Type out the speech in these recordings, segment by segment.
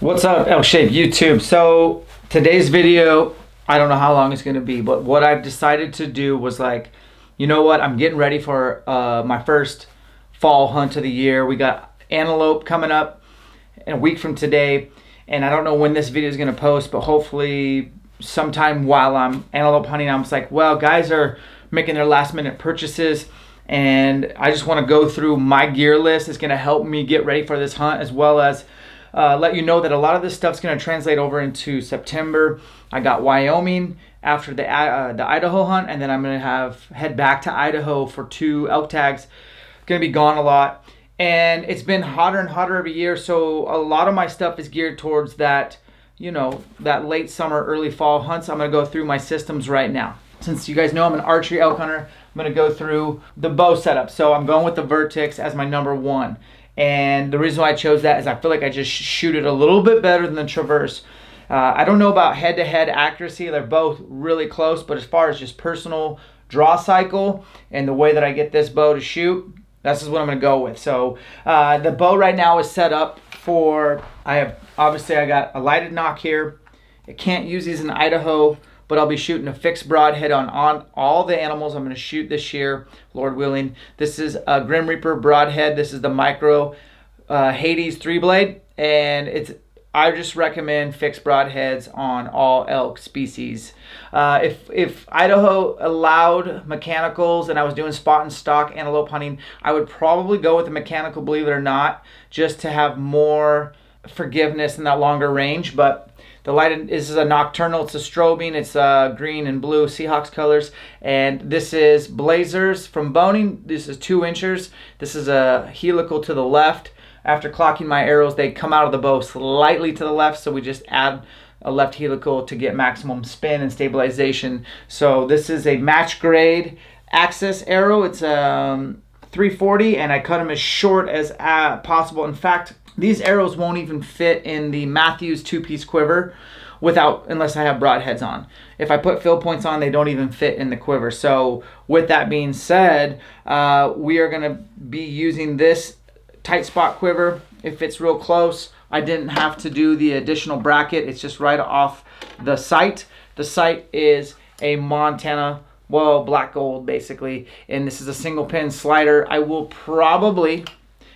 What's up, ElkShape YouTube? So today's video, I don't know how long it's going to be, but what I've decided to do was like, you know what, I'm getting ready for my first fall hunt of the year. We got antelope coming up in a week from today, and I don't know when this video is going to post, but hopefully sometime while I'm antelope hunting. I'm just like, well, guys are making their last minute purchases, and I just want to go through my gear list. It's going to help me get ready for this hunt, as well as let you know that a lot of this stuff's going to translate over into September. I got Wyoming after the Idaho hunt, and then I'm going to head back to Idaho for 2 elk tags. Going to be gone a lot, and it's been hotter and hotter every year, so a lot of my stuff is geared towards that, you know, that late summer, early fall hunts. I'm going to go through my systems right now. Since you guys know I'm an archery elk hunter, I'm going to go through the bow setup. So I'm going with the Vertex as my number 1. And the reason why I chose that is I feel like I just shoot it a little bit better than the Traverse. I don't know about head-to-head accuracy. They're both really close, but as far as just personal draw cycle and the way that I get this bow to shoot, this is what I'm going to go with. So the bow right now is set up for, obviously I got a lighted knock here. I can't use these in Idaho, but I'll be shooting a fixed broadhead on all the animals I'm going to shoot this year, Lord willing. This is a Grim Reaper broadhead. This is the micro Hades 3-blade, and I just recommend fixed broadheads on all elk species. If Idaho allowed mechanicals and I was doing spot and stock antelope hunting, I would probably go with the mechanical, believe it or not, just to have more forgiveness in that longer range. But the lighted, this is a nocturnal, it's a strobing, it's green and blue Seahawks colors, and this is Blazers from Boning. This is 2 inchers. This is a helical to the left. After clocking my arrows, they come out of the bow slightly to the left, so we just add a left helical to get maximum spin and stabilization. So this is a match grade Axis arrow. It's 340, and I cut them as short as possible. In fact, these arrows won't even fit in the Matthews 2-piece quiver unless I have broadheads on. If I put fill points on, they don't even fit in the quiver. So with that being said, we are going to be using this tight spot quiver. It fits real close. I didn't have to do the additional bracket. It's just right off the sight. The sight is a Montana, well, black gold basically, and this is a single pin slider. I will probably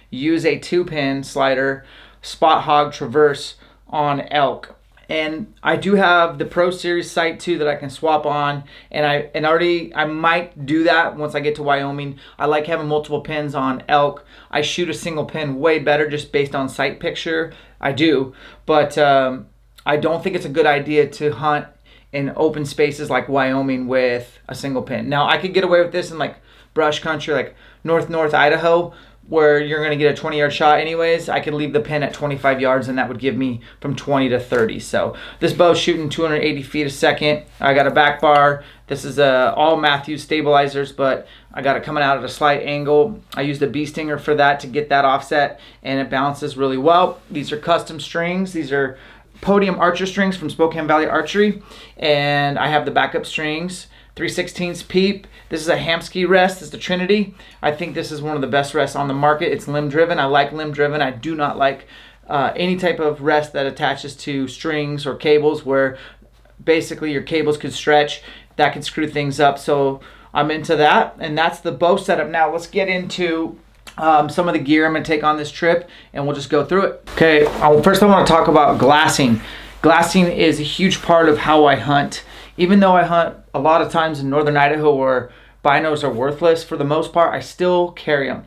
use a 2-pin slider Spot Hog Traverse on elk, and I do have the Pro Series sight too that I can swap on, and I might do that once I get to Wyoming. I like having multiple pins on elk. I shoot a single pin way better just based on sight picture. I do, but I don't think it's a good idea to hunt in open spaces like Wyoming with a single pin. Now I could get away with this in like brush country like north Idaho, where you're going to get a 20-yard shot anyways. I could leave the pin at 25 yards, and that would give me from 20 to 30. So this bow's shooting 280 feet a second. I got a back bar. This is all Matthews stabilizers, but I got it coming out at a slight angle. I used a bee stinger for that to get that offset, and it balances really well. These are custom strings. These are Podium Archer strings from Spokane Valley Archery, and I have the backup strings. 3/16 peep. This is a Hamsky rest. It's the Trinity. I think this is one of the best rests on the market. It's limb driven. I like limb driven. I do not like any type of rest that attaches to strings or cables where basically your cables could stretch. That could screw things up. So I'm into that, and that's the bow setup. Now let's get into some of the gear I'm going to take on this trip, and we'll just go through it. Okay, first I want to talk about glassing. Glassing is a huge part of how I hunt. Even though I hunt a lot of times in northern Idaho where binos are worthless, for the most part, I still carry them.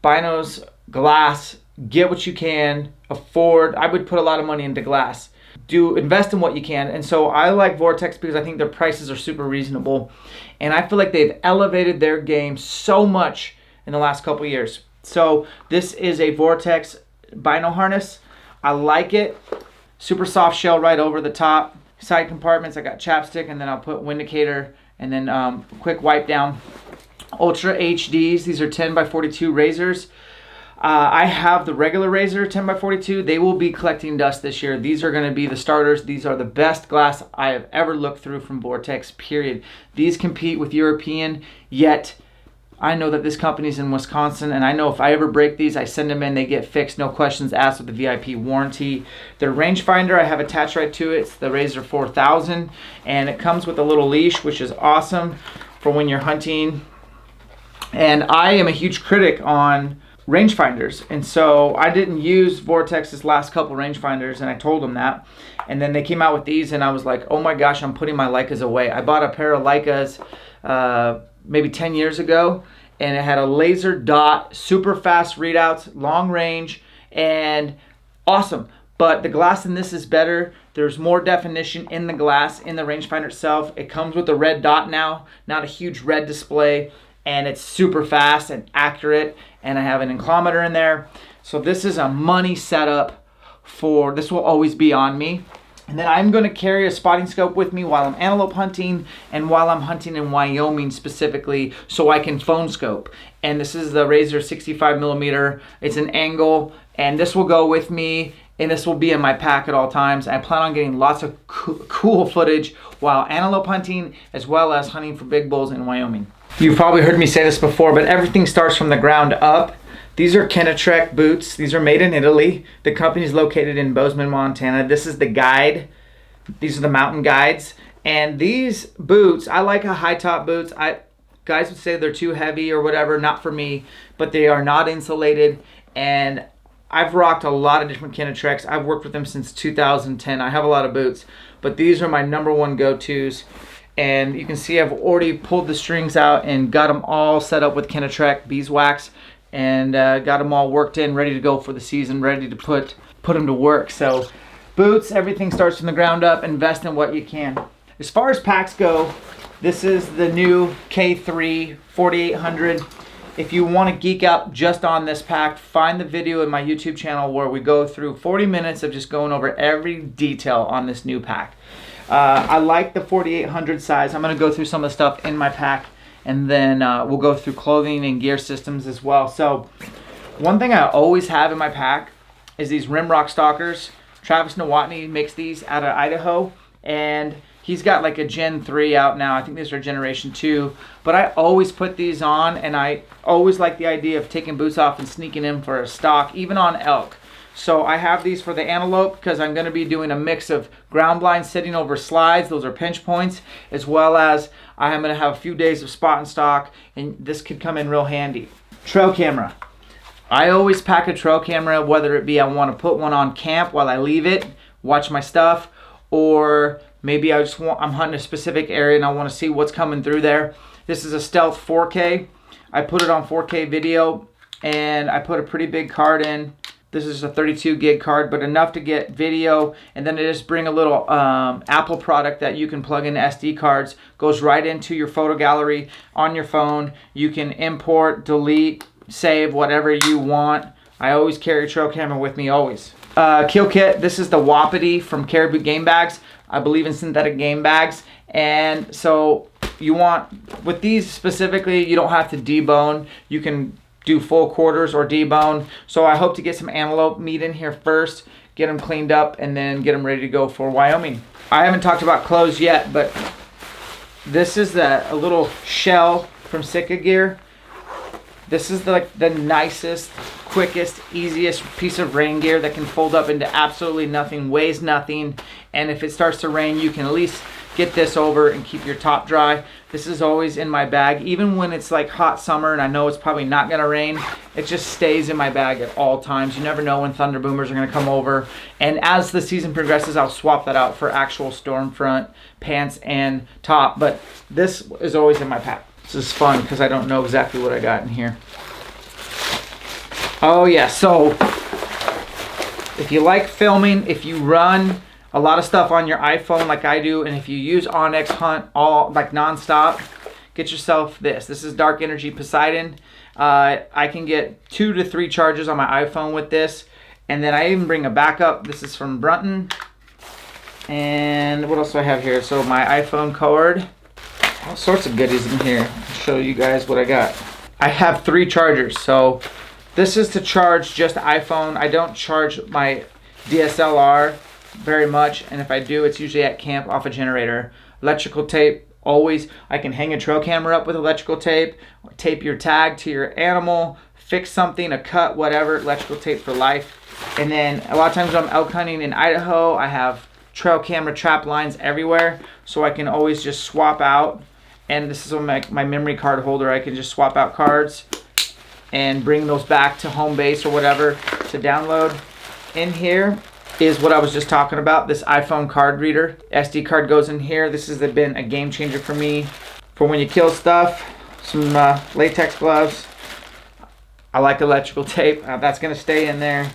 Binos, glass, get what you can, afford. I would put a lot of money into glass. Invest in what you can. And so I like Vortex because I think their prices are super reasonable. And I feel like they've elevated their game so much in the last couple years. So this is a Vortex bino harness. I like it. Super soft shell right over the top. Side compartments, I got chapstick, and then I'll put windicator, and then quick wipe down. Ultra HDs, these are 10x42 razors. I have the regular razor 10x42. They will be collecting dust this year. These are going to be the starters. These are the best glass I have ever looked through from Vortex, period. These compete with European, yet I know that this company's in Wisconsin, and I know if I ever break these, I send them in, they get fixed, no questions asked, with the VIP warranty. Their rangefinder I have attached right to it. It's the Razor 4000, and it comes with a little leash, which is awesome for when you're hunting. And I am a huge critic on rangefinders, and so I didn't use Vortex's last couple rangefinders, and I told them that. And then they came out with these, and I was like, oh my gosh, I'm putting my Leicas away. I bought a pair of Leicas maybe 10 years ago, and it had a laser dot, super fast readouts, long range, and awesome. But the glass in this is better. There's more definition in the glass, in the rangefinder itself. It comes with a red dot now, not a huge red display, and it's super fast and accurate, and I have an inclometer in there. So this is a money setup for, this will always be on me. And then I'm going to carry a spotting scope with me while I'm antelope hunting and while I'm hunting in Wyoming specifically, so I can phone scope. And this is the Razor 65mm. It's an angle, and this will go with me, and this will be in my pack at all times. I plan on getting lots of cool footage while antelope hunting, as well as hunting for big bulls in Wyoming. You've probably heard me say this before, but everything starts from the ground up. These are Kenna boots. These are made in Italy. The company is located in Bozeman, Montana. This is the guide. These are the mountain guides. And these boots, I like a high top boots. Guys would say they're too heavy or whatever. Not for me, but they are not insulated. And I've rocked a lot of different Kenna Treks. I've worked with them since 2010. I have a lot of boots, but these are my #1 go-tos. And you can see I've already pulled the strings out and got them all set up with Kenna beeswax, and got them all worked in, ready to go for the season, ready to put them to work. So boots, everything starts from the ground up. Invest in what you can. As far as packs go, this is the new K3 4800. If you want to geek out just on this pack, find the video in my YouTube channel where we go through 40 minutes of just going over every detail on this new pack. I like the 4800 size. I'm going to go through some of the stuff in my pack, and then we'll go through clothing and gear systems as well. So one thing I always have in my pack is these Rimrock Stalkers. Travis Nowotny makes these out of Idaho, and he's got like a Gen 3 out now. I think these are Generation 2, but I always put these on, and I always like the idea of taking boots off and sneaking in for a stalk, even on elk. So I have these for the antelope because I'm going to be doing a mix of ground blind sitting over slides. Those are pinch points, as well as I am going to have a few days of spot and stalk, and this could come in real handy. Trail camera. I always pack a trail camera, whether it be I want to put one on camp while I leave it, watch my stuff, or maybe I'm hunting a specific area and I want to see what's coming through there. This is a Stealth 4K. I put it on 4K video, and I put a pretty big card in. This is a 32 gig card, but enough to get video. And then I just bring a little Apple product that you can plug in SD cards. Goes right into your photo gallery on your phone. You can import, delete, save, whatever you want. I always carry a trail camera with me, always. Kill kit. This is the Wapiti from Caribou Game Bags. I believe in synthetic game bags. And so you want, with these specifically, you don't have to debone. You can do full quarters or debone. So I hope to get some antelope meat in here first, get them cleaned up, and then get them ready to go for Wyoming. I haven't talked about clothes yet, but this is a little shell from Sitka Gear. This is the nicest, quickest, easiest piece of rain gear that can fold up into absolutely nothing, weighs nothing, and if it starts to rain, you can at least get this over and keep your top dry. This is always in my bag, even when it's like hot summer and I know it's probably not gonna rain. It just stays in my bag at all times. You never know when thunder boomers are gonna come over, and as the season progresses, I'll swap that out for actual storm front pants and top, but this is always in my pack. This is fun because I don't know exactly what I got in here. Oh yeah, so if you like filming, if you run a lot of stuff on your iPhone like I do, and if you use Onyx Hunt all like nonstop, get yourself this. This is Dark Energy Poseidon. I can get 2 to 3 charges on my iPhone with this, and then I even bring a backup. This is from Brunton. And what else do I have here? So my iPhone cord. All sorts of goodies in here. I'll show you guys what I got. I have 3 chargers. So this is to charge just iPhone. I don't charge my DSLR very much, and if I do, it's usually at camp off a generator. Electrical tape always, I can hang a trail camera up with electrical tape, tape your tag to your animal, fix something, a cut, whatever, electrical tape for life. And then a lot of times when I'm elk hunting in Idaho, I have trail camera trap lines everywhere, so I can always just swap out. And this is my memory card holder. I can just swap out cards and bring those back to home base or whatever to download. In here is what I was just talking about, this iPhone card reader. SD card goes in here. This has been a game changer for me for when you kill stuff. Some latex gloves. I like electrical tape. That's going to stay in there.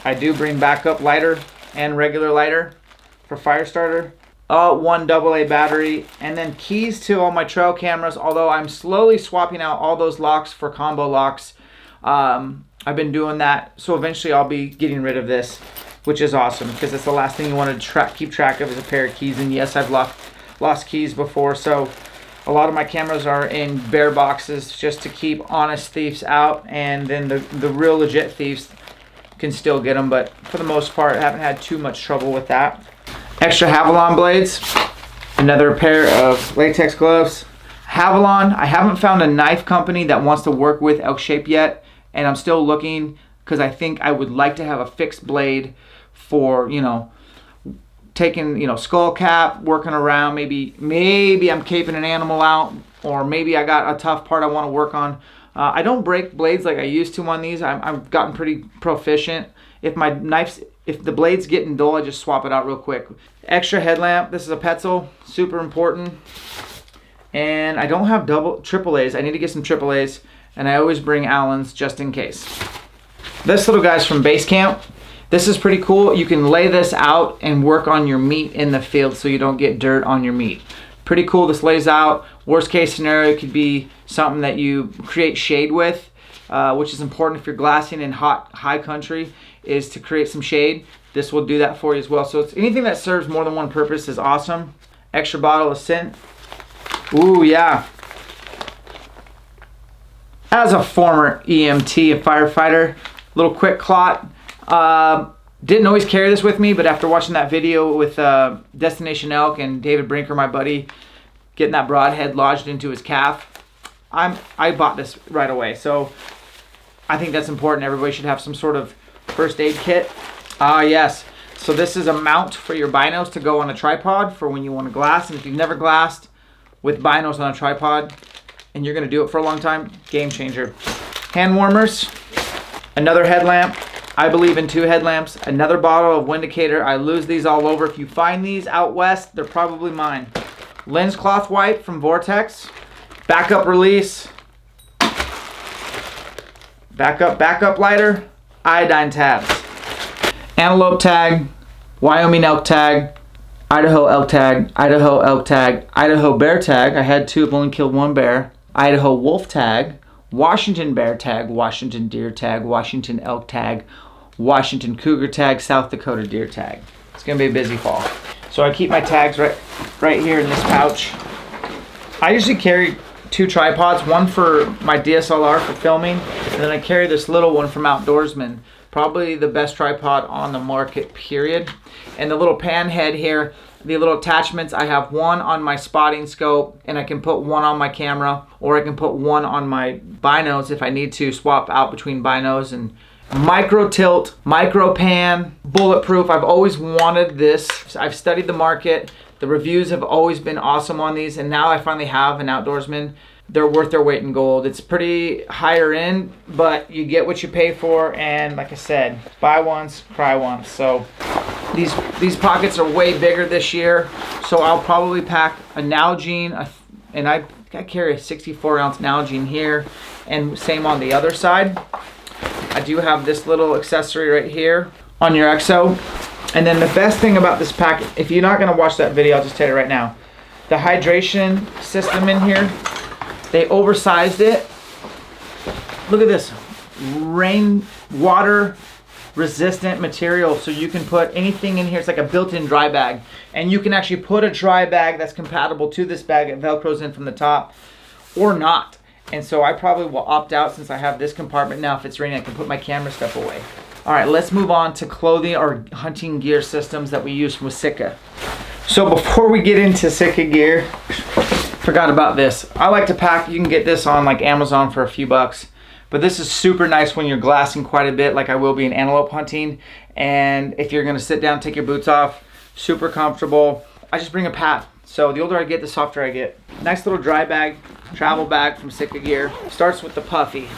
I do bring backup lighter and regular lighter for fire starter. One AA battery, and then keys to all my trail cameras, although I'm slowly swapping out all those locks for combo locks. I've been doing that, so eventually I'll be getting rid of this, which is awesome because it's the last thing you want to keep track of is a pair of keys. And yes, I've lost keys before, so a lot of my cameras are in bare boxes just to keep honest thieves out, and then the real legit thieves can still get them, but for the most part I haven't had too much trouble with that. Extra Havalon blades, another pair of latex gloves. Havalon, I haven't found a knife company that wants to work with ElkShape yet, and I'm still looking because I think I would like to have a fixed blade for, you know, taking, you know, skull cap, working around, maybe I'm caping an animal out, or maybe I got a tough part I want to work on. I don't break blades like I used to on these. I've gotten pretty proficient. If the blade's getting dull, I just swap it out real quick. Extra headlamp. This is a Petzl, super important. And I don't have triple A's. I need to get some triple A's, and I always bring Allens just in case. This little guy's from Base Camp. This is pretty cool. You can lay this out and work on your meat in the field so you don't get dirt on your meat. Pretty cool. This lays out. Worst case scenario could be something that you create shade with, which is important if you're glassing in high country, is to create some shade. This will do that for you as well. So it's anything that serves more than one purpose is awesome. Extra bottle of Ascent. Ooh, yeah. As a former EMT and firefighter, little quick clot. Didn't always carry this with me, but after watching that video with Destination Elk and David Brinker, my buddy, getting that broadhead lodged into his calf, I bought this right away. So I think that's important. Everybody should have some sort of first aid kit. Yes. So this is a mount for your binos to go on a tripod for when you want to glass. And if you've never glassed with binos on a tripod and you're going to do it for a long time, game changer. Hand warmers, another headlamp. I believe in 2 headlamps, another bottle of Windicator. I lose these all over. If you find these out west, they're probably mine. Lens cloth wipe from Vortex. Backup release. Backup lighter. Iodine tabs. Antelope tag. Wyoming elk tag. Idaho elk tag. Idaho elk tag. Idaho bear tag. I had 2, I've only killed 1 bear. Idaho wolf tag. Washington bear tag. Washington deer tag. Washington elk tag. Washington cougar tag. South Dakota deer tag. It's gonna be a busy fall. So I keep my tags right here in this pouch. I usually carry 2 tripods, one for my DSLR for filming, and then I carry this little one from Outdoorsman. Probably the best tripod on the market, period. And the little pan head here, the little attachments, I have one on my spotting scope, and I can put one on my camera, or I can put one on my binos if I need to swap out between binos. And micro tilt, micro pan, bulletproof. I've always wanted this. I've studied the market. The reviews have always been awesome on these, and now I finally have an Outdoorsman. They're worth their weight in gold. It's pretty higher end, but you get what you pay for, and like I said, buy once, cry once. So these pockets are way bigger this year, so I'll probably pack a Nalgene, and I carry a 64-ounce Nalgene here, and same on the other side. I do have this little accessory right here on your EXO. And then the best thing about this pack, if you're not going to watch that video, I'll just tell you right now. The hydration system in here, they oversized it. Look at this. Rainwater resistant material, so you can put anything in here. It's like a built-in dry bag. And you can actually put a dry bag that's compatible to this bag. It Velcros in from the top or not. And so I probably will opt out since I have this compartment now. If it's raining, I can put my camera stuff away. All right, let's move on to clothing or hunting gear systems that we use from Sitka. So before we get into Sitka gear, forgot about this. I like to pack, you can get this on like Amazon for a few bucks, but this is super nice when you're glassing quite a bit, like I will be in antelope hunting. And if you're gonna sit down, take your boots off, super comfortable. I just bring a pad. So the older I get, the softer I get. Nice little dry bag, travel bag from Sitka Gear. Starts with the puffy.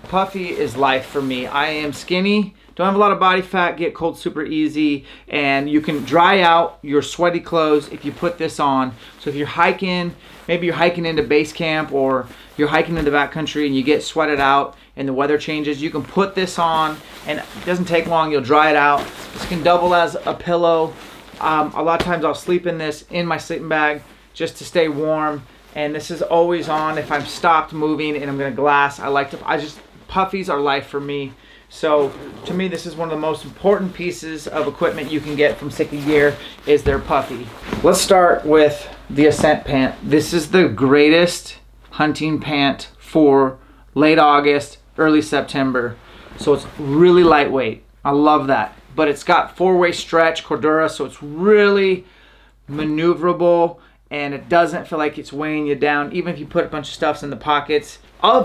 Puffy is life for me. I am skinny, don't have a lot of body fat, get cold super easy, and you can dry out your sweaty clothes if you put this on. So if you're hiking, maybe you're hiking into base camp or you're hiking in the backcountry and you get sweated out and the weather changes, you can put this on and it doesn't take long, you'll dry it out. This can double as a pillow. A lot of times I'll sleep in this in my sleeping bag just to stay warm, and this is always on if I'm stopped moving and I'm gonna glass. Puffies are life for me. So to me, this is one of the most important pieces of equipment you can get from Sitka Gear is their puffy. Let's start with the Ascent Pant. This is the greatest hunting pant for late August, early September. So it's really lightweight. I love that. But it's got four-way stretch Cordura, so it's really maneuverable and it doesn't feel like it's weighing you down, even if you put a bunch of stuffs in the pockets.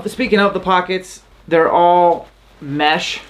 Speaking of the pockets, they're all mesh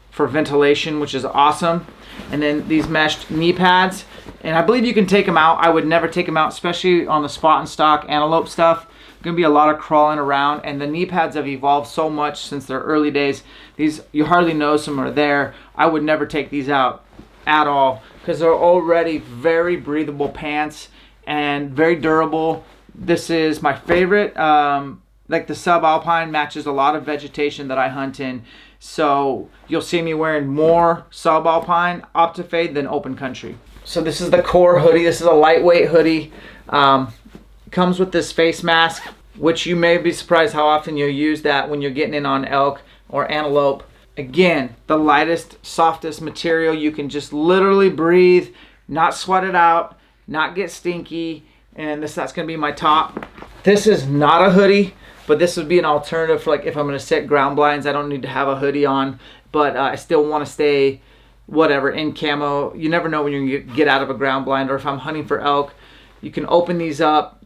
for ventilation, which is awesome. And then these meshed knee pads, and I believe you can take them out. I would never take them out, especially on the spot and stock antelope stuff. Gonna be a lot of crawling around, and the knee pads have evolved so much since their early days. These, you hardly notice them are there. I would never take these out at all because they're already very breathable pants and very durable. This is my favorite. Like the subalpine matches a lot of vegetation that I hunt in. So you'll see me wearing more subalpine Optifade than open country. So this is the core hoodie. This is a lightweight hoodie. Comes with this face mask, which you may be surprised how often you'll use that when you're getting in on elk or antelope. Again, the lightest, softest material. You can just literally breathe, not sweat it out, not get stinky. And that's gonna be my top. This is not a hoodie, but this would be an alternative for like if I'm gonna set ground blinds. I don't need to have a hoodie on, but I still wanna stay whatever in camo. You never know when you're gonna get out of a ground blind, or if I'm hunting for elk, you can open these up,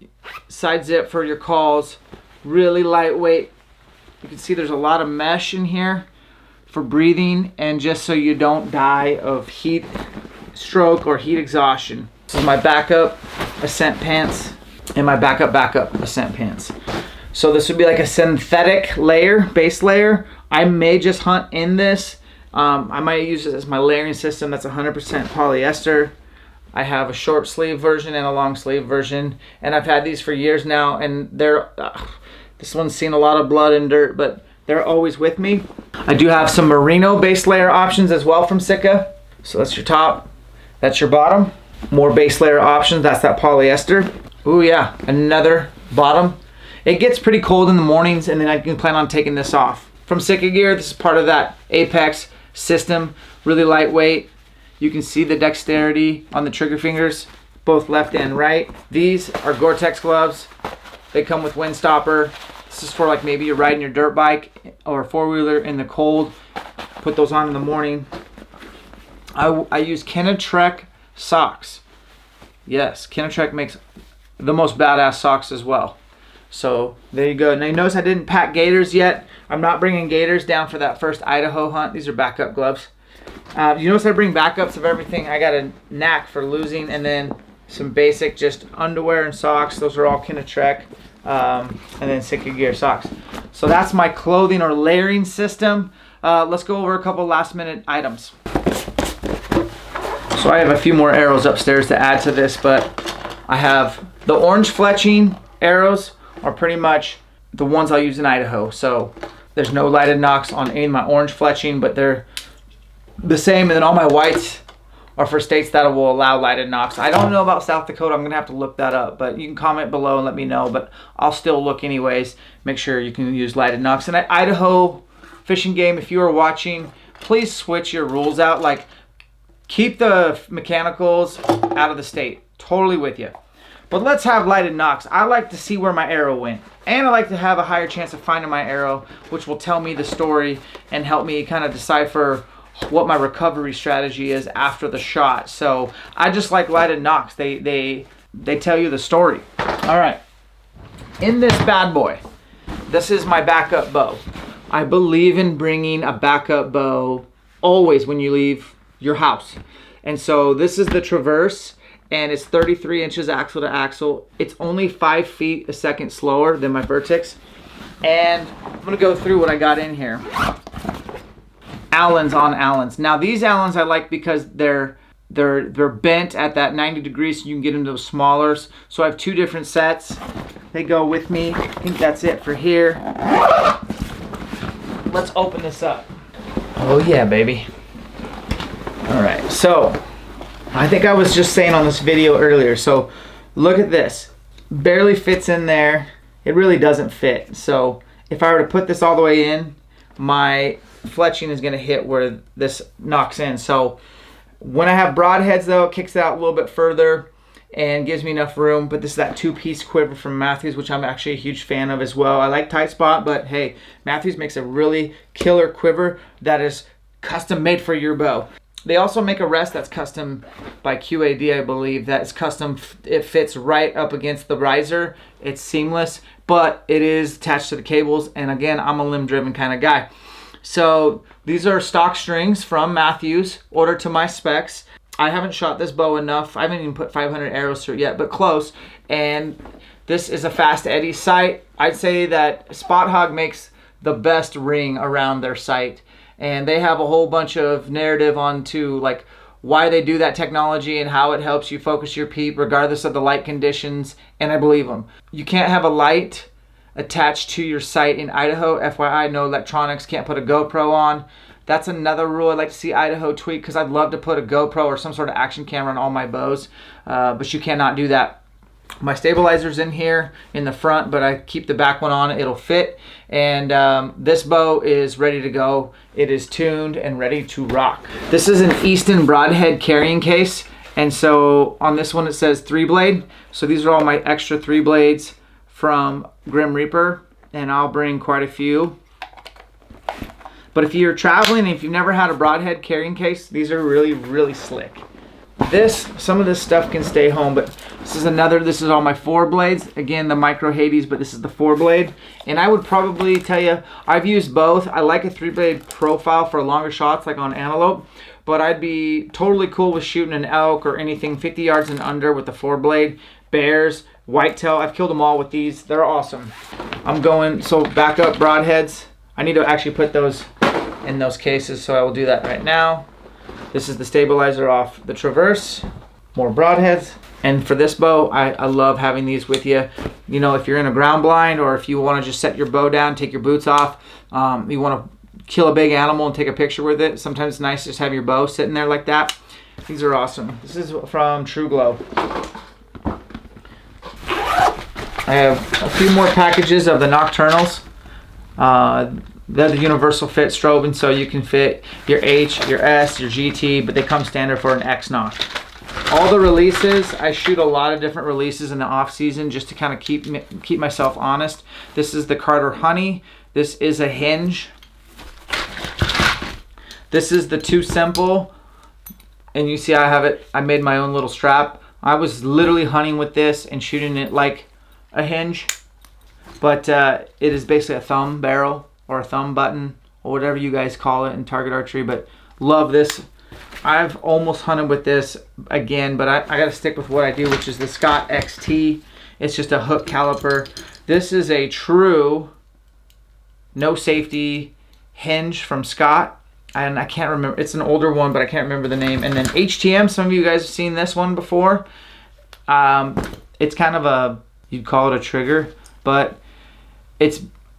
side zip for your calls, really lightweight. You can see there's a lot of mesh in here for breathing and just so you don't die of heat stroke or heat exhaustion. This is my backup Ascent pants and my backup Ascent pants. So this would be like a synthetic layer, base layer. I may just hunt in this. I might use it as my layering system. That's 100% polyester. I have a short sleeve version and a long sleeve version, and I've had these for years now, and they're this one's seen a lot of blood and dirt, but they're always with me. I do have some merino base layer options as well from Sitka. So that's your top, that's your bottom. More base layer options, that's that polyester. Ooh yeah, another bottom. It gets pretty cold in the mornings, and then I can plan on taking this off. From Sitka Gear, this is part of that Apex system, really lightweight. You can see the dexterity on the trigger fingers, both left and right. These are Gore-Tex gloves. They come with wind stopper. This is for like maybe you're riding your dirt bike or a four-wheeler in the cold. Put those on in the morning. I use Kenna Trek socks. Yes, Kenna Trek makes the most badass socks as well. So there you go. Now you notice I didn't pack gaiters yet. I'm not bringing gaiters down for that first Idaho hunt. These are backup gloves. You notice I bring backups of everything. I got a knack for losing, and then some basic just underwear and socks. Those are all Kenna Trek, and then Sitka Gear socks. So that's my clothing or layering system. Let's go over a couple last minute items. So I have a few more arrows upstairs to add to this, but I have the orange fletching arrows are pretty much the ones I'll use in Idaho. So there's no lighted nocks on any of my orange fletching, but they're the same. And then all my whites are for states that will allow lighted nocks. I don't know about South Dakota. I'm gonna have to look that up, but you can comment below and let me know, but I'll still look anyways. Make sure you can use lighted nocks. And at Idaho fishing game, if you are watching, please switch your rules out. Like, keep the mechanicals out of the state. Totally with you. But let's have lighted nocks. I like to see where my arrow went. And I like to have a higher chance of finding my arrow, which will tell me the story and help me kind of decipher what my recovery strategy is after the shot. So I just like lighted nocks. They tell you the story. All right, in this bad boy, this is my backup bow. I believe in bringing a backup bow always when you leave your house. And so this is the Traverse, and it's 33 inches axle to axle. It's only 5 feet a second slower than my Vertex. And I'm gonna go through what I got in here. Allens on Allens. Now these Allens I like because they're bent at that 90 degrees, so you can get into those smaller. So I have 2 different sets. They go with me. I think that's it for here. Let's open this up. Oh yeah, baby. All right, so I think I was just saying on this video earlier, so look at this. Barely fits in there. It really doesn't fit. So if I were to put this all the way in, my fletching is gonna hit where this knocks in. So when I have broadheads though, it kicks it out a little bit further and gives me enough room. But this is that 2-piece quiver from Matthews, which I'm actually a huge fan of as well. I like tight spot, but hey, Matthews makes a really killer quiver that is custom made for your bow. They also make a rest that's custom by QAD, I believe. That is custom. It fits right up against the riser. It's seamless, but it is attached to the cables. And again, I'm a limb-driven kind of guy. So these are stock strings from Matthews, ordered to my specs. I haven't shot this bow enough. I haven't even put 500 arrows through it yet, but close. And this is a fast eddy sight. I'd say that Spot Hog makes the best ring around their sight. And they have a whole bunch of narrative onto like why they do that technology and how it helps you focus your peep regardless of the light conditions. And I believe them. You can't have a light attached to your sight in Idaho. FYI, no electronics, can't put a GoPro on. That's another rule I'd like to see Idaho tweak, because I'd love to put a GoPro or some sort of action camera on all my bows, but you cannot do that. My stabilizer's in here in the front, but I keep the back one on. It'll fit. And this bow is ready to go. It is tuned and ready to rock. This is an Easton Broadhead carrying case. And so on this one it says 3-blade. So these are all my extra 3 blades from Grim Reaper. And I'll bring quite a few. But if you're traveling and if you've never had a broadhead carrying case, these are really, really slick. Some of this stuff can stay home, but this is all my 4 blades. Again, the micro Hades, but this is the 4-blade. And I would probably tell you, I've used both. I like a 3-blade profile for longer shots, like on antelope, but I'd be totally cool with shooting an elk or anything 50 yards and under with the 4-blade. Bears, whitetail, I've killed them all with these. They're awesome. So backup broadheads. I need to actually put those in those cases, so I will do that right now. This is the stabilizer off the Traverse. More broadheads. And for this bow, I love having these with you. You know, if you're in a ground blind or if you want to just set your bow down, take your boots off, you want to kill a big animal and take a picture with it. Sometimes it's nice to just have your bow sitting there like that. These are awesome. This is from True Glow. I have a few more packages of the Nocturnals. They're the universal fit strobing, so you can fit your H, your S, your GT, but they come standard for an X Noc. All the releases, I shoot a lot of different releases in the off season just to kind of keep myself honest. This is the Carter Honey. This is a hinge. This is the Too Simple, and you see I have it. I made my own little strap. I was literally hunting with this and shooting it like a hinge, but it is basically a thumb barrel or a thumb button or whatever you guys call it in target archery. But love this. I've almost hunted with this again, but I got to stick with what I do, which is the Scott XT. It's just a hook caliper. This is a true no safety hinge from Scott, and I can't remember. It's an older one, but I can't remember the name. And then HTM, some of you guys have seen this one before. It's kind of a, you'd call it a trigger, but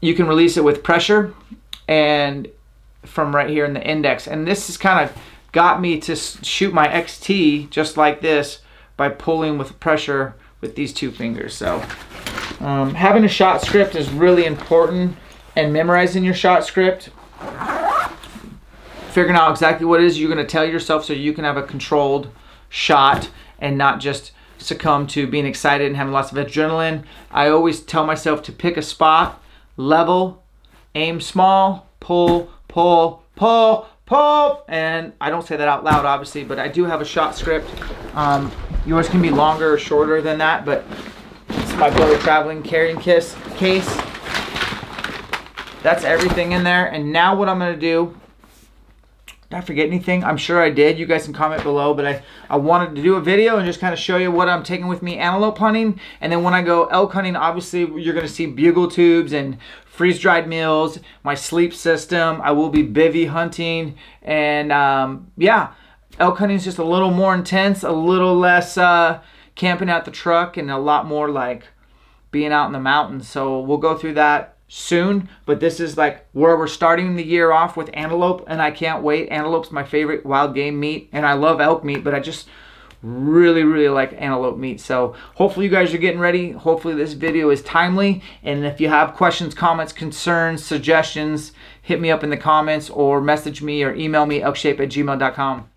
you can release it with pressure and from right here in the index. And this is kind of got me to shoot my XT just like this by pulling with pressure with these 2 fingers. So having a shot script is really important, and memorizing your shot script, figuring out exactly what it is you're going to tell yourself so you can have a controlled shot and not just succumb to being excited and having lots of adrenaline. I always tell myself to pick a spot, level, aim small, pull, pull, pull, Pulp! And I don't say that out loud, obviously, but I do have a shot script. Yours can be longer or shorter than that, but it's my brother traveling carrying case. That's everything in there. And now what I'm gonna do, did I forget anything? I'm sure I did. You guys can comment below, but I wanted to do a video and just kind of show you what I'm taking with me antelope hunting. And then when I go elk hunting, obviously you're gonna see bugle tubes and freeze-dried meals, my sleep system. I will be bivvy hunting, and yeah, elk hunting is just a little more intense, a little less camping out the truck, and a lot more like being out in the mountains. So we'll go through that soon, but this is like where we're starting the year off with antelope, and I can't wait. Antelope's my favorite wild game meat, and I love elk meat, but I just really like antelope meat. So hopefully you guys are getting ready. Hopefully this video is timely, and if you have questions, comments, concerns, suggestions, hit me up in the comments or message me or email me elkshape@gmail.com.